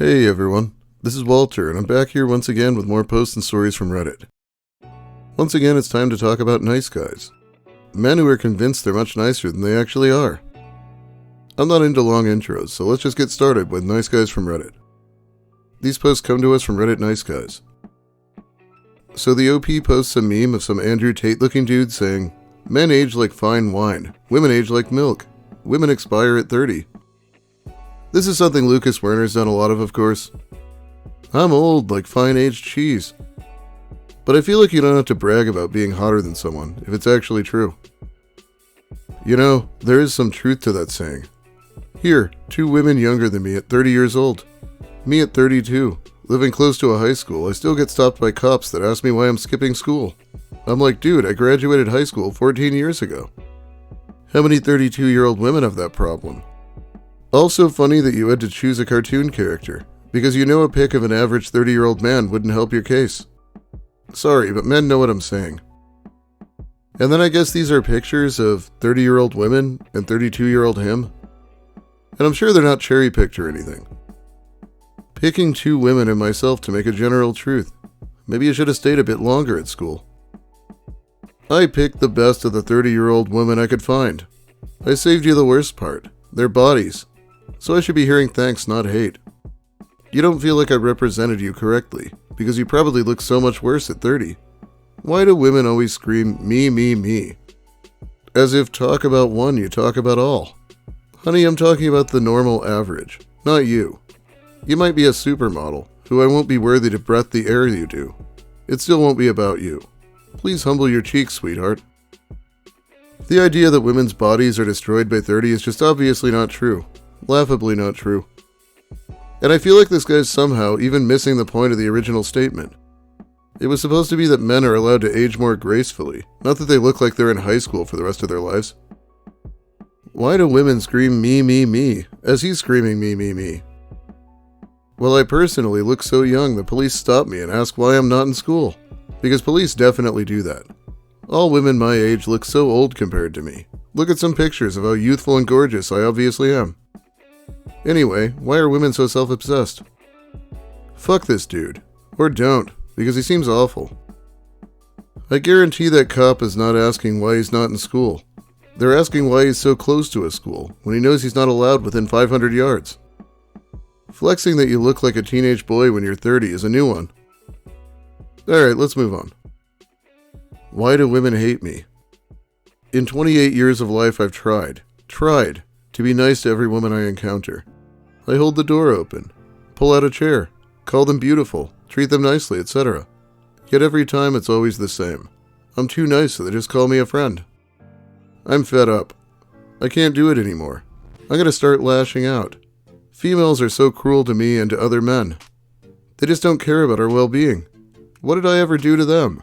Hey everyone, this is Walter, and I'm back here once again with more posts and stories from Reddit. Once again, it's time to talk about nice guys. Men who are convinced they're much nicer than they actually are. I'm not into long intros, so let's just get started with nice guys from Reddit. These posts come to us from Reddit Nice Guys. So the OP posts a meme of some Andrew Tate looking dude saying, "Men age like fine wine, women age like milk, women expire at 30. This is something Lucas Werner's done a lot of course. I'm old like fine aged cheese. But I feel like you don't have to brag about being hotter than someone if it's actually true. You know, there is some truth to that saying. Here, two women younger than me at 30 years old. Me at 32, living close to a high school, I still get stopped by cops that ask me why I'm skipping school. I'm like, dude, I graduated high school 14 years ago. How many 32-year-old women have that problem? Also funny that you had to choose a cartoon character, because you know a pic of an average 30-year-old man wouldn't help your case. Sorry, but men know what I'm saying. And then I guess these are pictures of 30-year-old women and 32-year-old him. And I'm sure they're not cherry-picked or anything. Picking two women and myself to make a general truth. Maybe you should have stayed a bit longer at school. I picked the best of the 30-year-old women I could find. I saved you the worst part, their bodies. So I should be hearing thanks, not hate. You don't feel like I represented you correctly, because you probably look so much worse at 30. Why do women always scream, me, me, me? As if talk about one, you talk about all. Honey, I'm talking about the normal average, not you. You might be a supermodel, who I won't be worthy to breath the air you do. It still won't be about you. Please humble your cheeks, sweetheart. The idea that women's bodies are destroyed by 30 is just obviously not true. Laughably not true. And I feel like this guy's somehow even missing the point of the original statement. It was supposed to be that men are allowed to age more gracefully, not that they look like they're in high school for the rest of their lives. Why do women scream me, me, me, as he's screaming me, me, me? Well, I personally look so young the police stop me and ask why I'm not in school, because police definitely do that. All women my age look so old compared to me. Look at some pictures of how youthful and gorgeous I obviously am. Anyway, why are women so self-obsessed? Fuck this dude. Or don't, because he seems awful. I guarantee that cop is not asking why he's not in school. They're asking why he's so close to a school, when he knows he's not allowed within 500 yards. Flexing that you look like a teenage boy when you're 30 is a new one. Alright, let's move on. Why do women hate me? In 28 years of life I've tried to be nice to every woman I encounter. I hold the door open, pull out a chair, call them beautiful, treat them nicely, etc. Yet every time it's always the same. I'm too nice so they just call me a friend. I'm fed up. I can't do it anymore. I'm gonna start lashing out. Females are so cruel to me and to other men. They just don't care about our well-being. What did I ever do to them?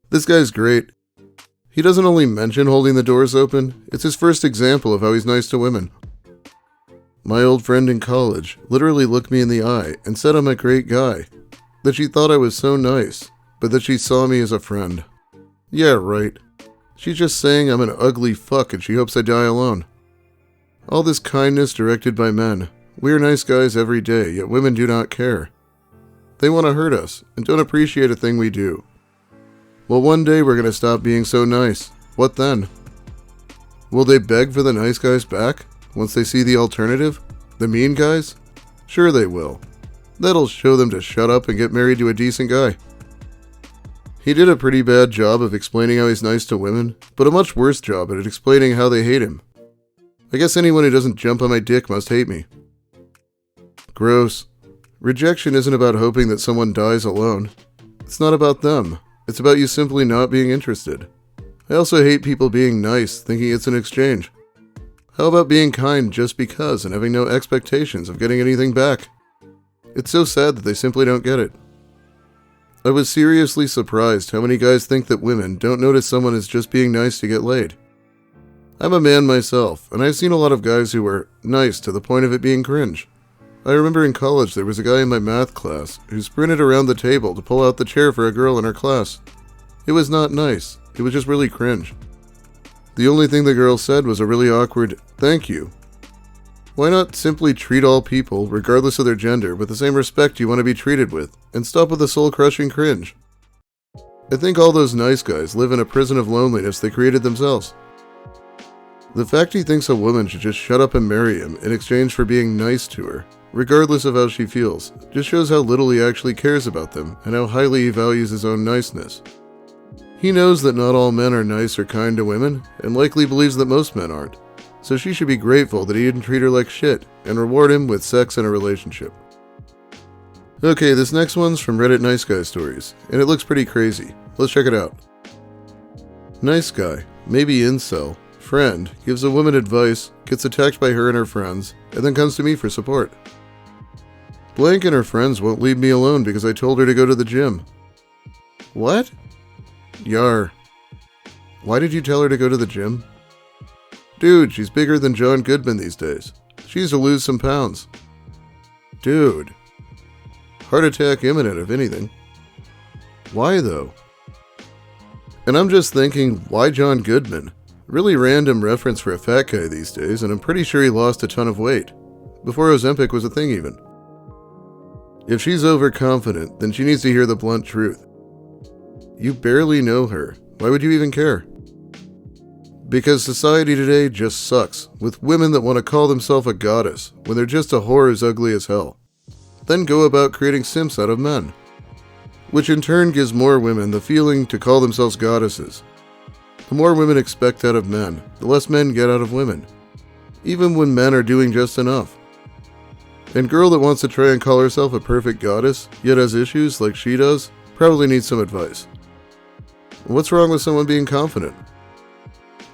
This guy's great. He doesn't only mention holding the doors open, it's his first example of how he's nice to women. My old friend in college literally looked me in the eye and said I'm a great guy. That she thought I was so nice, but that she saw me as a friend. Yeah, right. She's just saying I'm an ugly fuck and she hopes I die alone. All this kindness directed by men. We are nice guys every day, yet women do not care. They want to hurt us and don't appreciate a thing we do. Well, one day we're going to stop being so nice. What then? Will they beg for the nice guys back once they see the alternative? The mean guys? Sure they will. That'll show them to shut up and get married to a decent guy. He did a pretty bad job of explaining how he's nice to women, but a much worse job at explaining how they hate him. I guess anyone who doesn't jump on my dick must hate me. Gross. Rejection isn't about hoping that someone dies alone. It's not about them. It's about you simply not being interested. I also hate people being nice, thinking it's an exchange. How about being kind just because and having no expectations of getting anything back? It's so sad that they simply don't get it. I was seriously surprised how many guys think that women don't notice someone is just being nice to get laid. I'm a man myself, and I've seen a lot of guys who were nice to the point of it being cringe. I remember in college there was a guy in my math class who sprinted around the table to pull out the chair for a girl in our class. It was not nice. It was just really cringe. The only thing the girl said was a really awkward, "thank you." Why not simply treat all people, regardless of their gender, with the same respect you want to be treated with, and stop with the soul-crushing cringe? I think all those nice guys live in a prison of loneliness they created themselves. The fact he thinks a woman should just shut up and marry him in exchange for being nice to her, regardless of how she feels, just shows how little he actually cares about them and how highly he values his own niceness. He knows that not all men are nice or kind to women, and likely believes that most men aren't, so she should be grateful that he didn't treat her like shit and reward him with sex and a relationship. Okay, this next one's from Reddit Nice Guy Stories, and it looks pretty crazy. Let's check it out. Nice guy, maybe incel, friend, gives a woman advice, gets attacked by her and her friends, and then comes to me for support. Blank and her friends won't leave me alone because I told her to go to the gym. What? Yar. Why did you tell her to go to the gym? Dude, she's bigger than John Goodman these days. She needs to lose some pounds. Dude. Heart attack imminent, if anything. Why, though? And I'm just thinking, why John Goodman? Really random reference for a fat guy these days, and I'm pretty sure he lost a ton of weight. Before Ozempic was a thing, even. If she's overconfident, then she needs to hear the blunt truth. You barely know her. Why would you even care? Because society today just sucks, with women that want to call themselves a goddess, when they're just a whore as ugly as hell. Then go about creating simps out of men. Which in turn gives more women the feeling to call themselves goddesses. The more women expect out of men, the less men get out of women. Even when men are doing just enough. And girl that wants to try and call herself a perfect goddess, yet has issues like she does, probably needs some advice. What's wrong with someone being confident?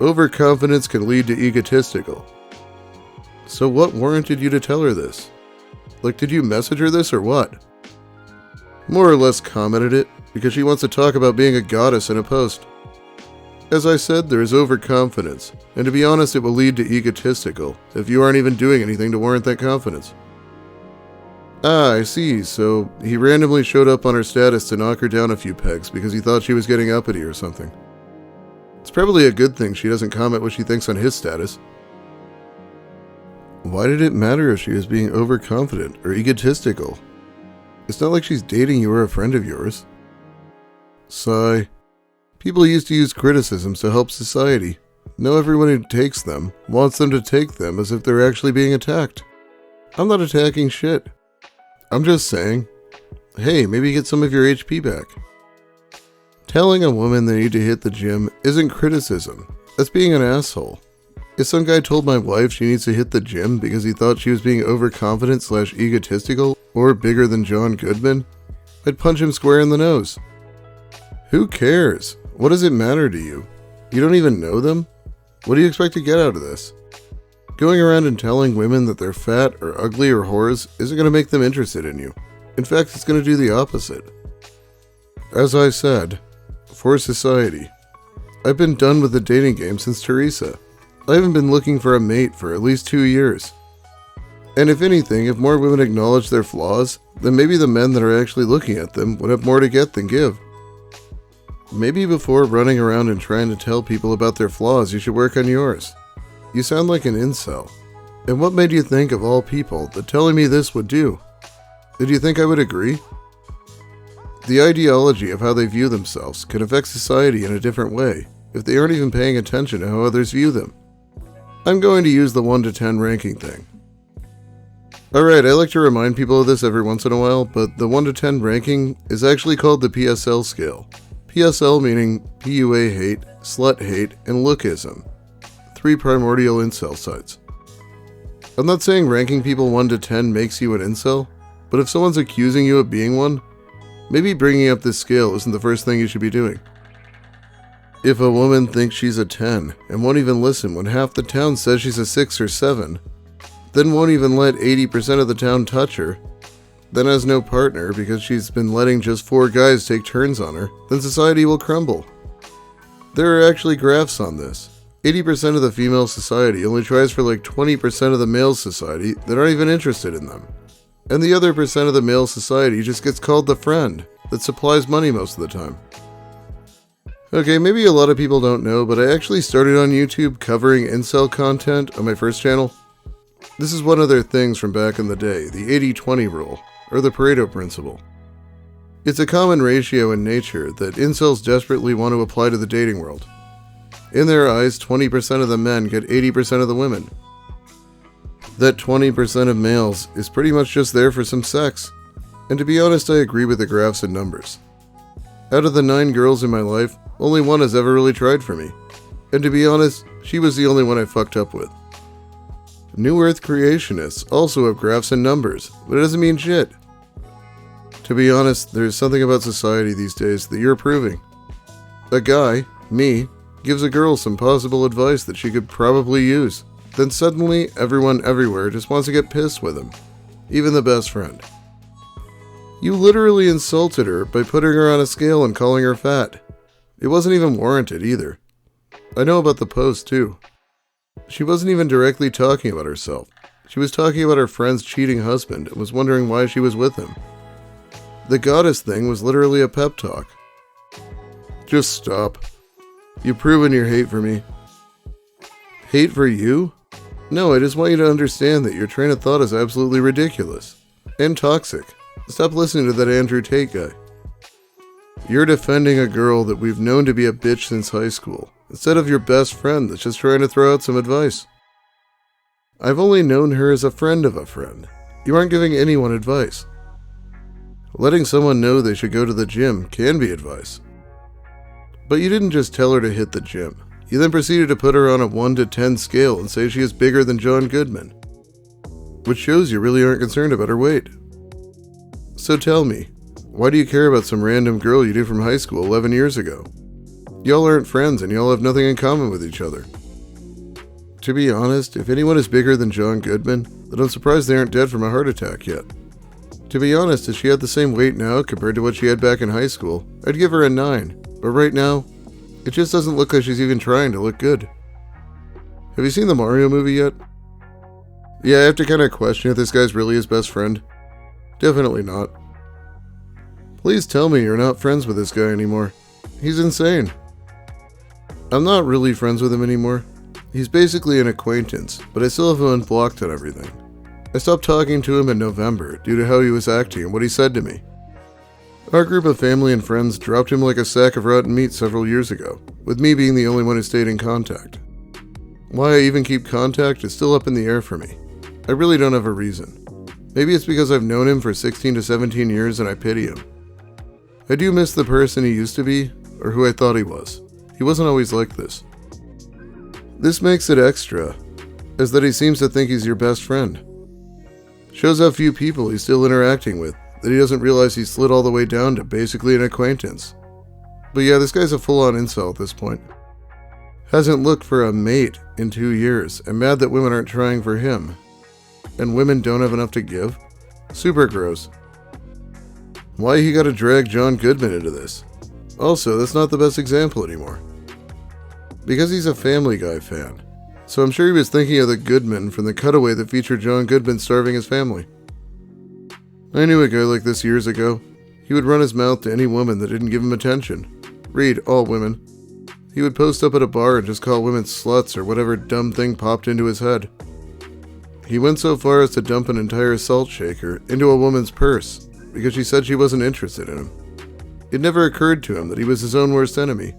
Overconfidence can lead to egotistical. So what warranted you to tell her this? Like, did you message her this or what? More or less commented it, because she wants to talk about being a goddess in a post. As I said, there is overconfidence, and to be honest, it will lead to egotistical, if you aren't even doing anything to warrant that confidence. Ah, I see, so he randomly showed up on her status to knock her down a few pegs because he thought she was getting uppity or something. It's probably a good thing she doesn't comment what she thinks on his status. Why did it matter if she was being overconfident or egotistical? It's not like she's dating you or a friend of yours. Sigh. People used to use criticisms to help society. Now everyone who takes them wants them to take them as if they're actually being attacked. I'm not attacking shit. I'm just saying, hey, maybe get some of your HP back. Telling a woman they need to hit the gym isn't criticism. That's being an asshole. If some guy told my wife she needs to hit the gym because he thought she was being overconfident / egotistical or bigger than John Goodman, I'd punch him square in the nose. Who cares? What does it matter to you? You don't even know them? What do you expect to get out of this? Going around and telling women that they're fat or ugly or whores isn't going to make them interested in you. In fact, it's going to do the opposite. As I said, for society. I've been done with the dating game since Teresa. I haven't been looking for a mate for at least 2 years. And if anything, if more women acknowledge their flaws, then maybe the men that are actually looking at them would have more to get than give. Maybe before running around and trying to tell people about their flaws, you should work on yours. You sound like an incel. And what made you think of all people that telling me this would do? Did you think I would agree? The ideology of how they view themselves can affect society in a different way if they aren't even paying attention to how others view them. I'm going to use the 1 to 10 ranking thing. Alright, I like to remind people of this every once in a while, but the 1 to 10 ranking is actually called the PSL scale. PSL meaning PUA hate, slut hate, and lookism. 3 primordial incel sites. I'm not saying ranking people 1 to 10 makes you an incel, but if someone's accusing you of being one, maybe bringing up this scale isn't the first thing you should be doing. If a woman thinks she's a 10 and won't even listen when half the town says she's a 6 or 7, then won't even let 80% of the town touch her, then has no partner because she's been letting just 4 guys take turns on her, then society will crumble. There are actually graphs on this. 80% of the female society only tries for like 20% of the male society that aren't even interested in them. And the other percent of the male society just gets called the friend that supplies money most of the time. Okay, maybe a lot of people don't know, but I actually started on YouTube covering incel content on my first channel. This is one of their things from back in the day, the 80-20 rule, or the Pareto principle. It's a common ratio in nature that incels desperately want to apply to the dating world. In their eyes, 20% of the men get 80% of the women. That 20% of males is pretty much just there for some sex. And to be honest, I agree with the graphs and numbers. Out of the 9 girls in my life, only one has ever really tried for me. And to be honest, she was the only one I fucked up with. New Earth creationists also have graphs and numbers, but it doesn't mean shit. To be honest, there's something about society these days that you're approving. A guy, me, gives a girl some possible advice that she could probably use. Then suddenly, everyone everywhere just wants to get pissed with him. Even the best friend. You literally insulted her by putting her on a scale and calling her fat. It wasn't even warranted either. I know about the post too. She wasn't even directly talking about herself. She was talking about her friend's cheating husband and was wondering why she was with him. The goddess thing was literally a pep talk. Just stop. You've proven your hate for me. Hate for you? No, I just want you to understand that your train of thought is absolutely ridiculous. And toxic. Stop listening to that Andrew Tate guy. You're defending a girl that we've known to be a bitch since high school, instead of your best friend that's just trying to throw out some advice. I've only known her as a friend of a friend. You aren't giving anyone advice. Letting someone know they should go to the gym can be advice. But you didn't just tell her to hit the gym. You then proceeded to put her on a 1 to 10 scale and say she is bigger than John Goodman. Which shows you really aren't concerned about her weight. So tell me, why do you care about some random girl you knew from high school 11 years ago? Y'all aren't friends and y'all have nothing in common with each other. To be honest, if anyone is bigger than John Goodman, then I'm surprised they aren't dead from a heart attack yet. To be honest, if she had the same weight now compared to what she had back in high school, I'd give her a 9. But right now, it just doesn't look like she's even trying to look good. Have you seen the Mario movie yet? Yeah, I have to kind of question if this guy's really his best friend. Definitely not. Please tell me you're not friends with this guy anymore. He's insane. I'm not really friends with him anymore. He's basically an acquaintance, but I still have him unblocked on everything. I stopped talking to him in November due to how he was acting and what he said to me. Our group of family and friends dropped him like a sack of rotten meat several years ago, with me being the only one who stayed in contact. Why I even keep contact is still up in the air for me. I really don't have a reason. Maybe it's because I've known him for 16 to 17 years and I pity him. I do miss the person he used to be, or who I thought he was. He wasn't always like this. This makes it extra, as that he seems to think he's your best friend. Shows how few people he's still interacting with, that he doesn't realize he's slid all the way down to basically an acquaintance. But yeah, this guy's a full-on incel at this point. Hasn't looked for a mate in 2 years, and mad that women aren't trying for him. And women don't have enough to give? Super gross. Why he gotta drag John Goodman into this? Also, that's not the best example anymore. Because he's a Family Guy fan. So I'm sure he was thinking of the Goodman from the cutaway that featured John Goodman starving his family. I knew a guy like this years ago. He would run his mouth to any woman that didn't give him attention. Read, all women. He would post up at a bar and just call women sluts or whatever dumb thing popped into his head. He went so far as to dump an entire salt shaker into a woman's purse because she said she wasn't interested in him. It never occurred to him that he was his own worst enemy.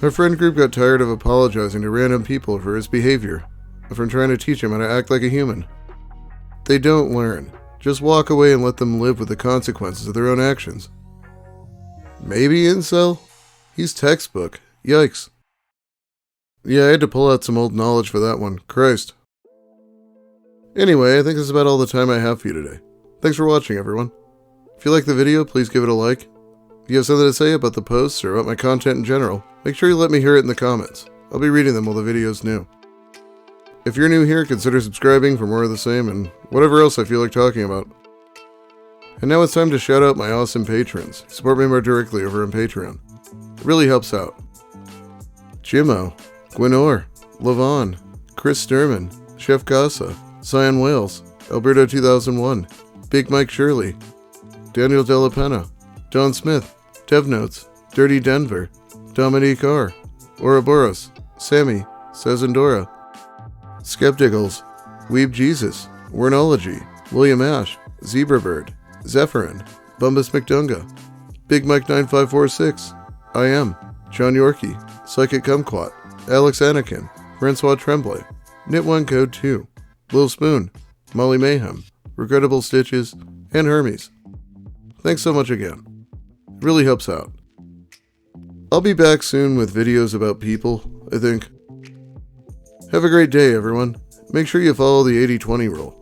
Our friend group got tired of apologizing to random people for his behavior, and from trying to teach him how to act like a human. They don't learn. Just walk away and let them live with the consequences of their own actions. Maybe incel? He's textbook. Yikes. Yeah, I had to pull out some old knowledge for that one. Christ. Anyway, I think this is about all the time I have for you today. Thanks for watching, everyone. If you like the video, please give it a like. If you have something to say about the posts or about my content in general, make sure you let me hear it in the comments. I'll be reading them while the video's new. If you're new here, consider subscribing for more of the same and whatever else I feel like talking about. And now it's time to shout out my awesome patrons who support me more directly over on Patreon. It really helps out. Jimmo, Gwenor, Lavon, Chris Sturman, Chef Casa, Cyan Wales, Alberto 2001, Big Mike Shirley, Daniel Della Pena, Don Smith, DevNotes, Dirty Denver, Dominique R, Ouroboros, Sammy, Sazandora, Skepticals, Weeb Jesus, Wernology, William Ash, Zebrabird, Zephyrin, Bumbus McDunga, Big Mike 9546, I Am, John Yorkie, Psychic Kumquat, Alex Anakin, Francois Tremblay, Knit1 Code 2, Lil Spoon, Molly Mayhem, Regrettable Stitches, and Hermes. Thanks so much again. It really helps out. I'll be back soon with videos about people, I think. Have a great day, everyone. Make sure you follow the 80-20 rule.